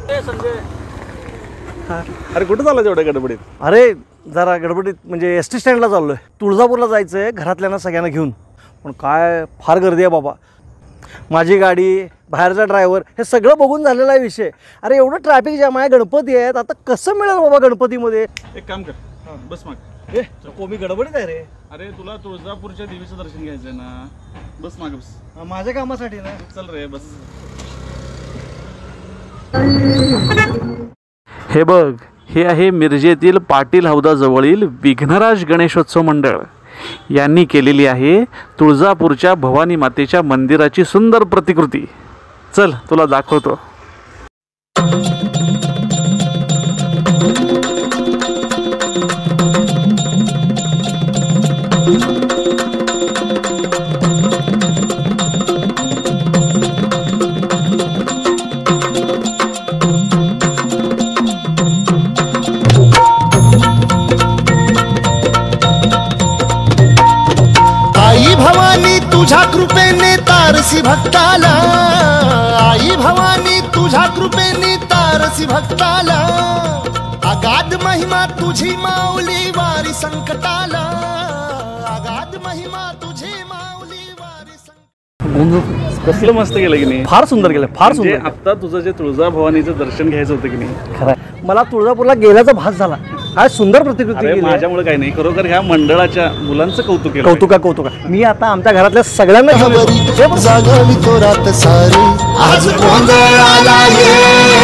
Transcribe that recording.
संजय, अरे कुठं चालला एवढ्या गडबडीत? अरे जरा गडबडीत म्हणजे एस टी स्टँडला चाललोय, तुळजापूरला जायचं आहे घरातल्यांना सगळ्यांना घेऊन. पण काय फार गर्दी आहे बाबा. माझी गाडी, बाहेरचा ड्रायव्हर, हे सगळं बघून झालेला आहे विषय. अरे एवढं ट्रॅफिक जॅम आहे, गणपती आहेत, आता कसं मिळेल बाबा गणपतीमध्ये? एक काम कर, बस माग. मी गडबडीत आहे रे. अरे तुला तुळजापूरच्या देवीचं दर्शन घ्यायचंय ना, बस माग बस. माझ्या कामासाठी ना. चल रे बस. हे बघ, हे आहे मिरजेतील पाटील हौदाजवळील विघ्नराज गणेशोत्सव मंडळ यांनी केलेली आहे तुळजापूरच्या भवानी मातेच्या मंदिराची सुंदर प्रतिकृती. चल तुला दाखवतो. आई भवानी तुझ्या कृपेने तारसी भक्ताला, आई भवानी तुझ्या कृपेने तारसी भक्ताला, अगाध महिमा तुझी माऊली वारी संकटाला, अगाध महिमा तुझी माऊली वारी संकटाला. कसलं मस्त केलं की नाही? फार सुंदर केलं, फार सुंदर. आता तुझं जे तुळजाभवानीचं दर्शन घ्यायचं होतं की नाही, खरं मला तुळजापूरला गेल्याचा भास झाला. काय सुंदर प्रतिकृती केली. माझ्यामुळे काही नाही, खरोखर ह्या मंडळाच्या मुलांचं कौतुक केलं. कौतुका. मी आता आमच्या घरातल्या सगळ्यांना जागवितो रात सारी, आज गोंधळाला ये.